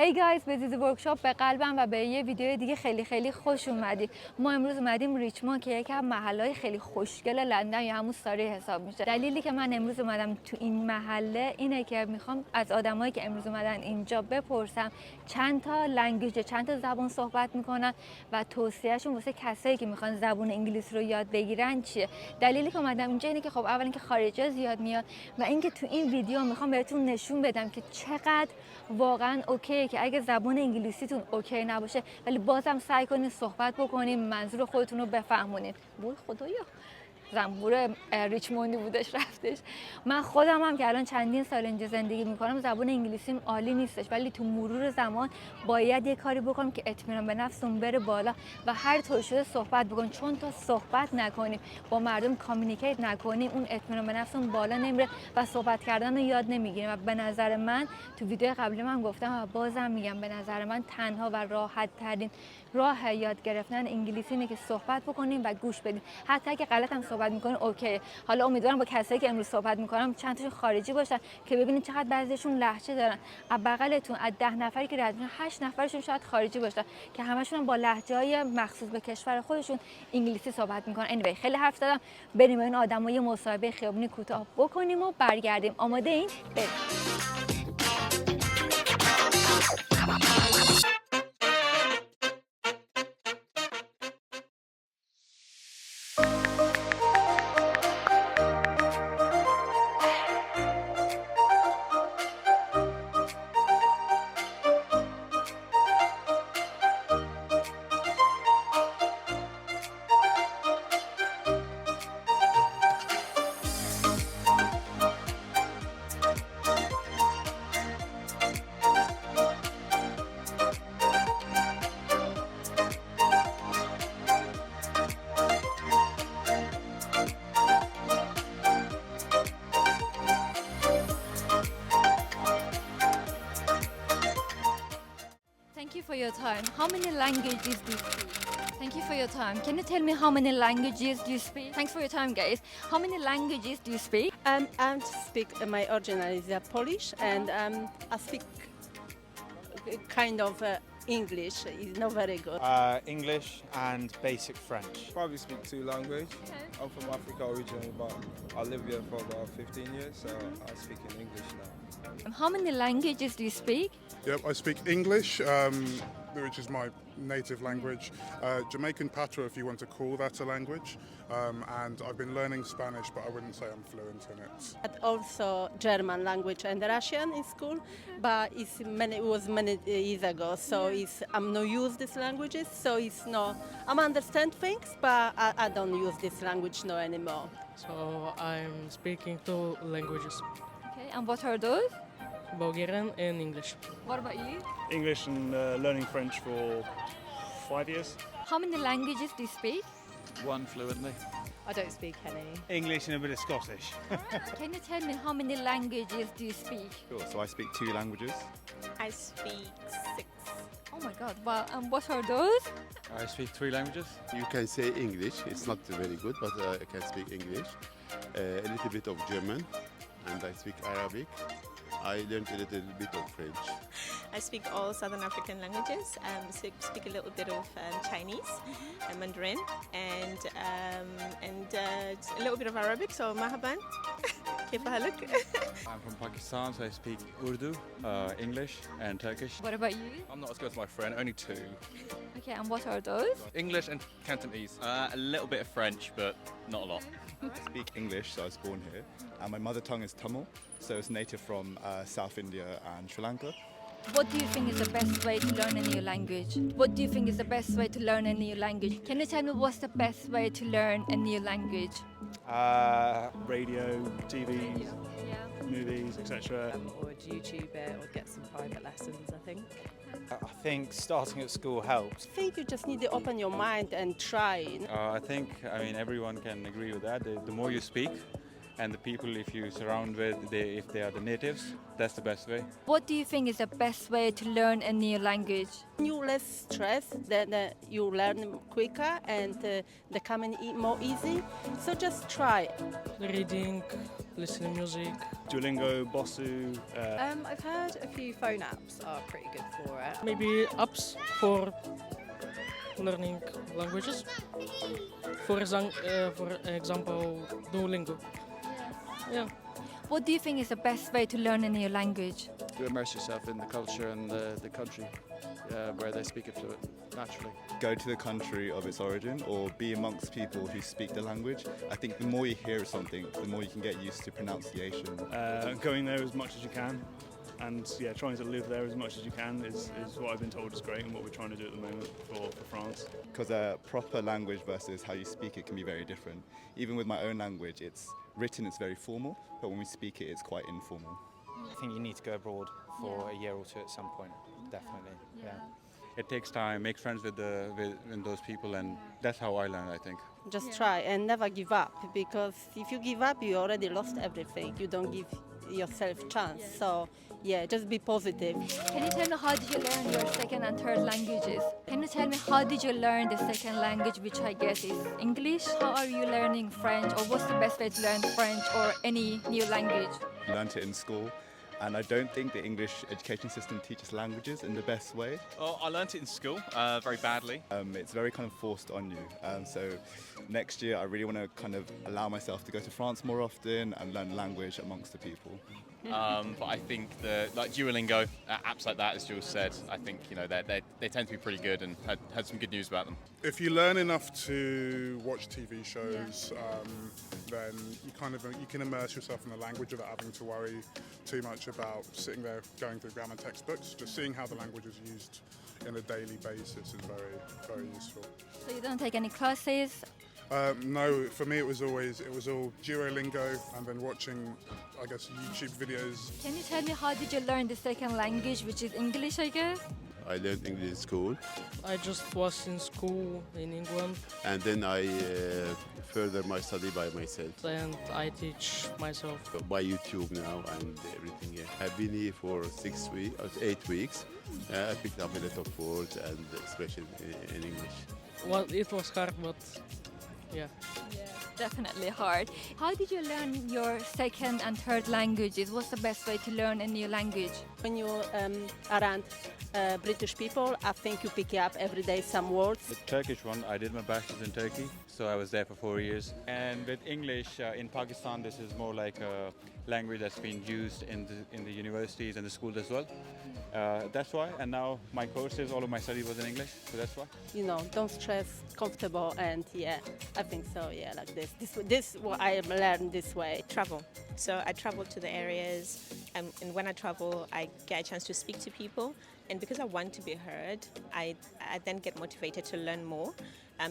Hey guys، به زیزی ورکشاپ به قلبم و به یه ویدیو دیگه خیلی خوش اومدید. ما امروز اومدیم ریچموند که یکی از محله‌های خیلی خوشگل لندن یا همون ساری حساب میشه. دلیلی که من امروز اومدم تو این محله اینه که میخوام از آدمایی که امروز اومدن اینجا بپرسم چند تا لنگویج، چند تا زبان صحبت میکنن و توصیهشون واسه کسایی که میخوان زبان انگلیس رو یاد بگیرن چیه. دلیلی که اومدم اینجا اینه که خب اول اینکه خارجی زیاد میاد و اینکه تو این ویدیو میخوام بهتون نشون بدم که چقدر واقعا اوکی که اگه زبان انگلیسیتون اوکی نباشه ولی بازم سعی کنین صحبت بکنین، منظور خودتون رو بفهمونین. وای خدایا زنبور ریچموندی بودش رفتش. من خودم هم که الان چندین سال اینجا زندگی میکنم زبان انگلیسیم عالی نیستش، ولی تو مرور زمان باید یه کاری بکنم که اطمینان به نفسمون بره بالا و هر طور شده صحبت بکنیم، چون تا صحبت نکنیم با مردم کامیونیکیت نکنیم اون اطمینان به نفسمون بالا نمیره و صحبت کردن رو یاد نمیگیریم. و به نظر من تو ویدیو قبلی من گفتم و بازم میگم به نظر من تنها و راحت ترین راه یاد گرفتن انگلیسی اینه که صحبت بکنیم و گوش بدیم. حتی اگه غلط هم صحبت میکنین اوکی. حالا امیدوارم با کسایی که امروز صحبت میکنم چند تاشون خارجی باشن که ببینید چقدر بعضیشون لهجه دارن. از بغلتون از 10 نفری که رد میشن 8 نفرشون شاید خارجی باشن که همشون با لهجه‌های مخصوص به کشور خودشون انگلیسی صحبت میکنن. anyway خیلی حرف زدم، بریم با این آدم‌ها یه مصاحبه خیابونی کوتاه بکنیم و برگردیم. آماده این؟ بریم. Thank you for your time. How many languages do you speak? Thank you for your time. Can you tell me how many languages do you speak? Thanks for your time, guys. How many languages do you speak? I speak, my original is Polish, and I speak kind of English. It's not very good. English and basic French. Probably speak 2 languages. I'm from Africa originally, but I live here for about 15 years, so I speak in English now. How many languages do you speak? Yep, I speak English, which is my native language, Jamaican Patois if you want to call that a language, and I've been learning Spanish, but I wouldn't say I'm fluent in it. And also German language and Russian in school, but it was many years ago, so I'm not use these languages, so it's not, I understand things, but I don't use this language no anymore. So I'm speaking 2 languages, Okay, and what are those? Bulgarian and English. What about you? English and learning French for 5 years. How many languages do you speak? One fluently. I don't speak any. English and a bit of Scottish. Can you tell me how many languages do you speak? Sure. So I speak 2 languages. I speak 6. Oh my god, wow, and what are those? I speak 3 languages. You can say English. It's not very good, but I can speak English. A little bit of German, and I speak Arabic. I learned a little bit of French. I speak all Southern African languages. Speak a little bit of Chinese, Mandarin, and a little bit of Arabic. So marhaban, كيف حالك? I'm from Pakistan, so I speak Urdu, English, and Turkish. What about you? I'm not as good as my friend, only 2. Okay, and what are those? English and Cantonese. A little bit of French, but not a lot. I speak English, so I was born here, and my mother tongue is Tamil, so it's native from South India and Sri Lanka. What do you think is the best way to learn a new language? What do you think is the best way to learn a new language? Can you tell me what's the best way to learn a new language? Radio, TV, movies, etc. Or YouTube it, or get some private lessons, I think. I think starting at school helps. I think you just need to open your mind and try. I think, everyone can agree with that. The more you speak, and the people if you surround with, if they are the natives, that's the best way. What do you think is the best way to learn a new language? You less stress, then you learn quicker and they come in more easy. So just try. Reading, listening music. Duolingo, Bosu. I've heard a few phone apps are pretty good for it. Maybe apps for learning languages. For example, Duolingo. Yeah. What do you think is the best way to learn a new language? To immerse yourself in the culture and the country where they speak it fluent, naturally. Go to the country of its origin or be amongst people who speak the language. I think the more you hear something, the more you can get used to pronunciation. Going there as much as you can, and yeah, trying to live there as much as you can is what I've been told is great, and what we're trying to do at the moment for France. Because a proper language versus how you speak it can be very different. Even with my own language, it's written, it's very formal, but when we speak it, it's quite informal. I think you need to go abroad for a year or two at some point, definitely. Yeah. It takes time, make friends with those people, and that's how I learn, I think. Just try and never give up, because if you give up, you already lost everything. You don't give yourself a chance. So yeah, just be positive. Can you tell me how did you learn your second and third languages? Can you tell me how did you learn the second language, which I guess is English? How are you learning French, or what's the best way to learn French or any new language? Learned it in school, and I don't think the English education system teaches languages in the best way. Oh, I learnt it in school very badly. It's very kind of forced on you. So next year I really want to kind of allow myself to go to France more often and learn language amongst the people. But I think like Duolingo, apps like that, as Jules said, I think they tend to be pretty good and had some good news about them. If you learn enough to watch TV shows, then you can immerse yourself in the language without having to worry too much about sitting there going through grammar textbooks. Just seeing how the language is used on a daily basis is very, very useful. So you don't take any classes? No, for me it was all Duolingo and then watching, I guess, YouTube videos. Can you tell me how did you learn the second language, which is English, I guess? I learned English in school. I just was in school in England. And then I further my study by myself. And I teach myself. By YouTube now and everything. Yeah. I've been here for 8 weeks. I picked up a lot of words and expressions in English. Well, it was hard, but yeah. Definitely hard. How did you learn your second and third languages? What's the best way to learn a new language? When you're around British people, I think you pick up every day some words. The Turkish one, I did my bachelor's in Turkey, so I was there for 4 years. And with English, in Pakistan, this is more like a language that's been used in the universities and the schools as well. That's why, and now my courses, all of my study was in English, so that's why. Don't stress, comfortable, and yeah, I think so, yeah, like this. This what I learned this way. Travel. So I travel to the areas, and when I travel, I get a chance to speak to people. And because I want to be heard, I then get motivated to learn more.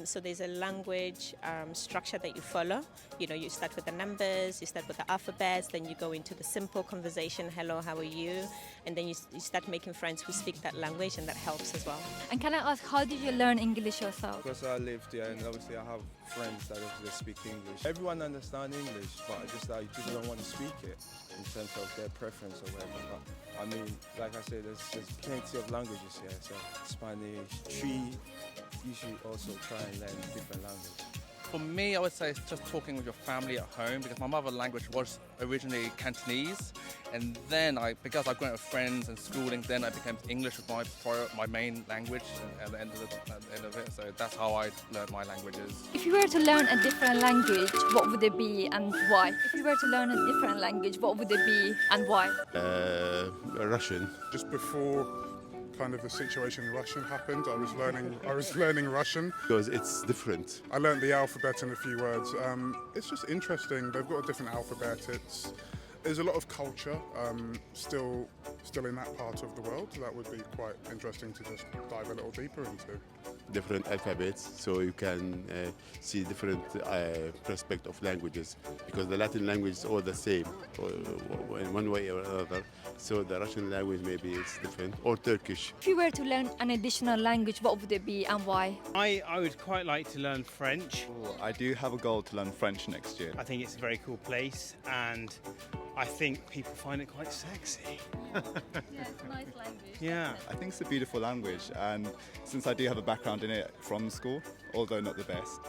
So there's a language structure that you follow. You start with the numbers, you start with the alphabets, then you go into the simple conversation, hello, how are you? And then you start making friends who speak that language, and that helps as well. And can I ask, how did you learn English yourself? Because I lived here, and obviously I have friends that obviously speak English. Everyone understands English, but just like people don't want to speak it in terms of their preference or whatever. But, I mean, like I said, there's plenty of languages here. So Spanish, Tree. You should also try and learn different languages. For me, I would say it's just talking with your family at home, because my mother language was originally Cantonese, and then because I've grown up with friends and schooling, then I became English with my main language at the end of it. So that's how I learned my languages. If you were to learn a different language, what would it be and why? If you were to learn a different language, what would it be and why? Russian. Just before kind of the situation in Russian happened, I was learning Russian. Because it's different. I learned the alphabet in a few words. It's just interesting. They've got a different alphabet. There's a lot of culture still in that part of the world. That would be quite interesting to just dive a little deeper into. Different alphabets, so you can see different perspective of languages, because the Latin language is all the same in one way or another. So the Russian language maybe it's different, or Turkish. If you were to learn an additional language, what would it be and why? I would quite like to learn French. I do have a goal to learn French next year. I think it's a very cool place, and I think people find it quite sexy. Yeah, it's a nice language. Yeah. I think it's a beautiful language, and since I do have a background in it from school, although not the best,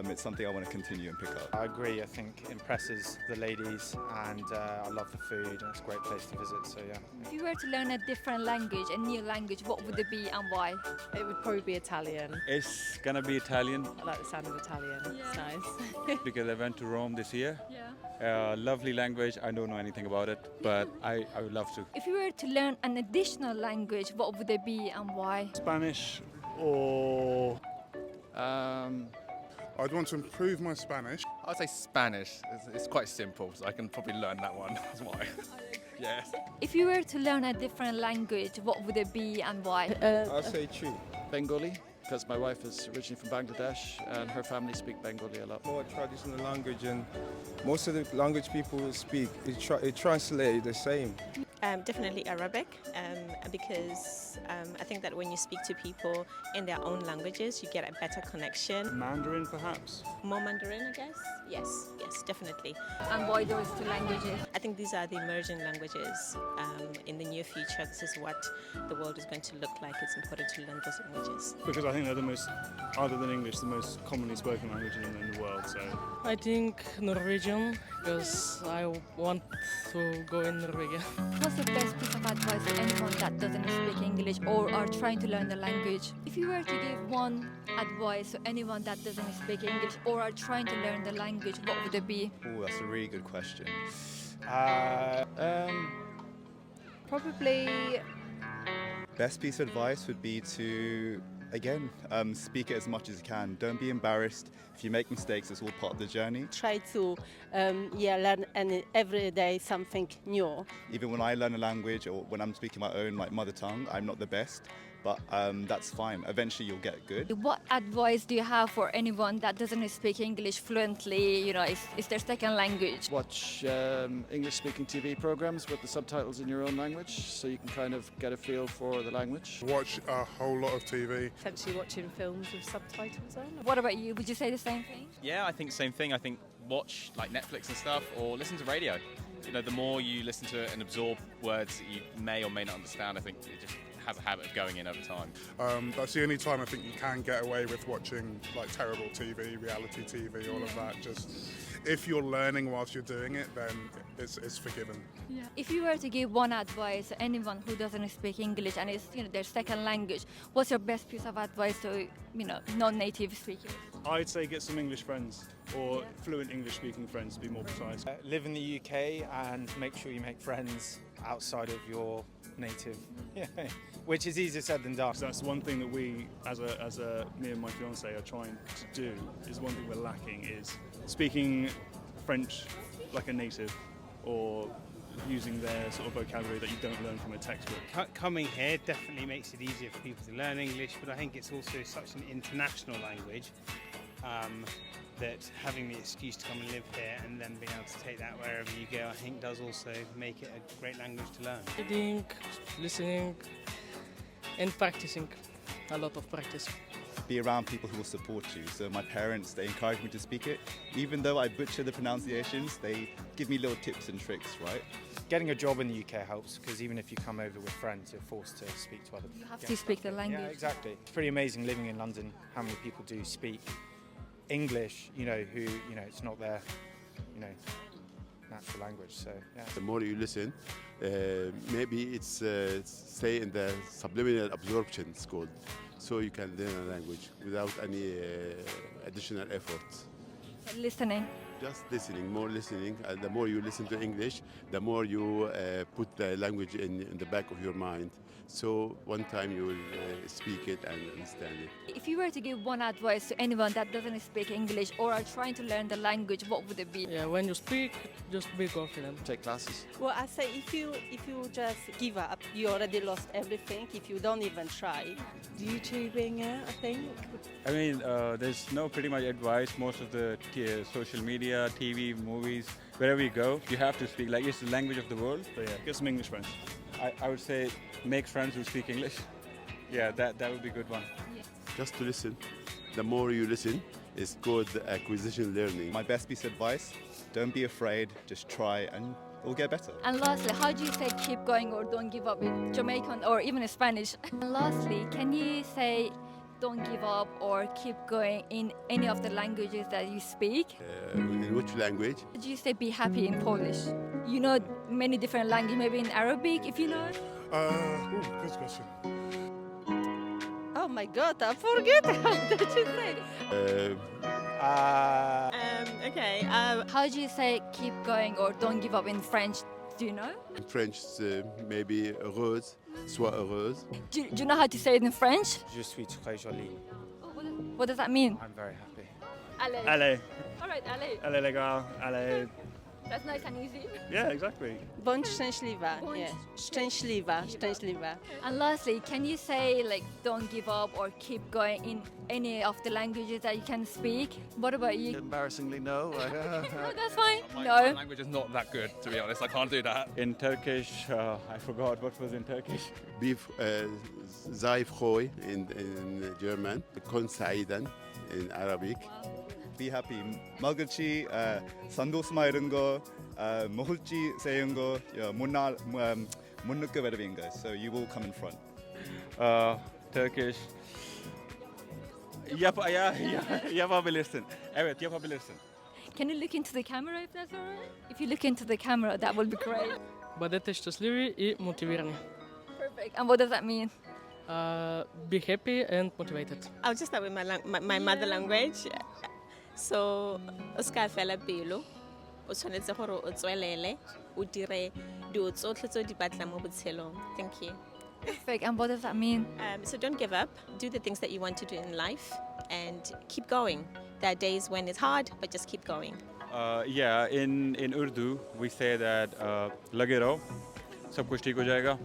it's something I want to continue and pick up. I agree. I think it impresses the ladies, and I love the food, and it's a great place to visit. So yeah. If you were to learn a different language, a new language, what would it be and why? It would probably be Italian. It's gonna be Italian I like the sound of Italian. It's nice. because I went to Rome this year. Yeah. Lovely language. I don't know anything about it, but I would love to. If you were to learn an additional language, what would it be and why? Spanish or I'd want to improve my Spanish. I'd say Spanish. It's quite simple, so I can probably learn that one. That's why. Yes. If you were to learn a different language, what would it be and why? I'll say Chi. Bengali, because my wife is originally from Bangladesh and her family speak Bengali a lot. More traditional language, and most of the language people speak, it translates the same. Definitely Arabic, because I think that when you speak to people in their own languages, you get a better connection. Mandarin, perhaps? More Mandarin, I guess? Yes, definitely. And why those two languages? I think these are the emerging languages. In the near future, this is what the world is going to look like. It's important to learn those languages. Because I think they're the most, other than English, the most commonly spoken language in the world. So I think Norwegian, because I want to go in Norway. What's the best piece of advice to anyone that doesn't speak English or are trying to learn the language? If you were to give one advice to anyone that doesn't speak English or are trying to learn the language, what would it be? Oh, that's a really good question. Probably Best piece of advice would be to, again, speak it as much as you can. Don't be embarrassed. If you make mistakes, it's all part of the journey. Try to learn every day something new. Even when I learn a language or when I'm speaking my own mother tongue, I'm not the best, but that's fine. Eventually you'll get good. What advice do you have for anyone that doesn't speak English fluently, it's their second language? Watch English-speaking TV programs with the subtitles in your own language, so you can kind of get a feel for the language. Watch a whole lot of TV. potentially watching films with subtitles on. What about you? Would you say the same thing? Yeah, I think same thing. I think watch like Netflix and stuff, or listen to radio. You know, the more you listen to it and absorb words that you may or may not understand, I think it just has a habit of going in over time. That's the only time I think you can get away with watching like terrible TV, reality TV, all of that. Just if you're learning whilst you're doing it, then it's forgiven. Yeah. If you were to give one advice to anyone who doesn't speak English and it's their second language, what's your best piece of advice to non-native speakers? I'd say get some English friends or fluent English-speaking friends, to be more precise. Live in the UK and make sure you make friends outside of your native, which is easier said than done. So that's one thing that we, as me and my fiance are trying to do, is one thing we're lacking is speaking French like a native or using their sort of vocabulary that you don't learn from a textbook. Coming here definitely makes it easier for people to learn English, but I think it's also such an international language that having the excuse to come and live here and then being able to take that wherever you go, I think does also make it a great language to learn. Reading, listening, and practicing. A lot of practice. Be around people who will support you. So my parents, they encourage me to speak it. Even though I butcher the pronunciations, they give me little tips and tricks, right? Getting a job in the UK helps, because even if you come over with friends, you're forced to speak to other people. You have to speak the language. Yeah, exactly. It's pretty amazing living in London, how many people do speak English, who, it's not their, natural language. So, yeah. The more you listen, maybe it's say in the subliminal absorption, it's called. So you can learn a language without any additional effort. Listening. Just listening, more listening. And the more you listen to English, the more you put the language in the back of your mind. So one time you will speak it and understand it. If you were to give one advice to anyone that doesn't speak English or are trying to learn the language, what would it be? Yeah, when you speak, just be confident. Take classes. Well, I say if you just give up, you already lost everything. If you don't even try, YouTubing it, I think. I mean, there's no pretty much advice. Most of the social media, TV, movies, wherever you go, you have to speak. Like, it's the language of the world. So yeah, get some English friends. I would say make friends who speak English. Yeah, that would be a good one. Just to listen. The more you listen, it's called acquisition learning. My best piece of advice, don't be afraid, just try and it'll get better. And lastly, how do you say keep going or don't give up in Jamaican or even in Spanish? And lastly, can you say don't give up or keep going in any of the languages that you speak? In which language? Do you say be happy in Polish? You know many different languages, maybe in Arabic if you know. Good question. Oh my God, I forget how did you say? Okay. How do you say keep going or don't give up in French? Do you know? In French, maybe heureuse, sois heureuse. Do you know how to say it in French? Je suis très jolie. What does that mean? I'm very happy. Allez. Allez. All right, allez. Allez les gars. Allez. That's nice and easy. Yeah, exactly. Bądź szczęśliwa. Yeah. Szczęśliwa. Szczęśliwa. And lastly, can you say like don't give up or keep going in any of the languages that you can speak? What about you? Embarrassingly, no. No, that's fine. My No. language is not that good, to be honest. I can't do that. In Turkish, I forgot what was in Turkish. Sei froh in German. Kun saidan in Arabic. Be happy. Malgachi, sandosma i런 거, mohulchi saying go, munnukke vervinga. So you will come in front. Turkish. Yapabilirsin. Evet, yapabilirsin. Can you look into the camera if that's alright? If you look into the camera, that would be great. Бъдете щастливи и мотивирани. Perfect. And what does that mean? Be happy and motivated. I'll just start with my mother language. So, o ska fela pelo, o tshwanetse gore o tswelele, o dire dilo tsotlhe tse di batlang mo botshelong. Thank you. Perfect. And what does that mean? So don't give up. Do the things that you want to do in life and keep going. There are days when it's hard, but just keep going. Yeah, in Urdu, we say that lage raho, sab kuch theek ho jayega.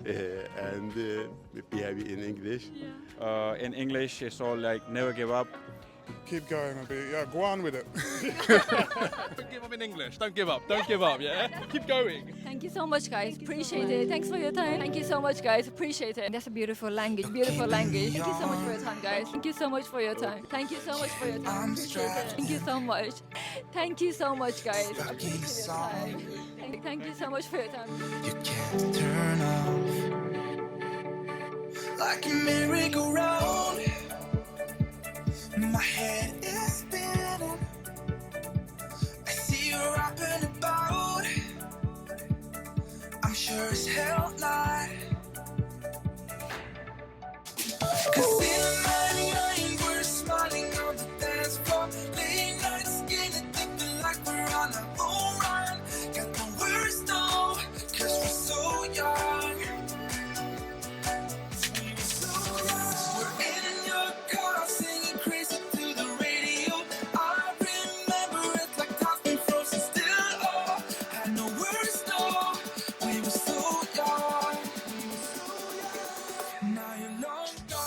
And be happy in English. In English, it's all like never give up. Keep going a bit. Yeah, go on with it. Don't give up in English. Don't give up. Don't give up, yeah? Keep going. Thank you so much, guys. Appreciate it. Thanks for your time. Thank you so much, guys. Appreciate it. That's a beautiful language. Beautiful language. Thank you so much for your time, guys. Thank you so much for your time. Thank you so much for your time. Appreciate it. Thank you so much. Thank you so much, guys. Appreciate your time. Thank you so much for your time. You can't turn off like a merry-go-round. My head is spinning. I see you rapping about. I'm sure as hell not. 'Cause in the morning we're smiling on the dance floor. Late nights getting dipping like we're on our own run. Got the worst though, 'cause we're so young. We're in your car singing crazy to the radio. I remember it like time's been frozen still. Oh, had no words though. We were so young. Now you're long gone.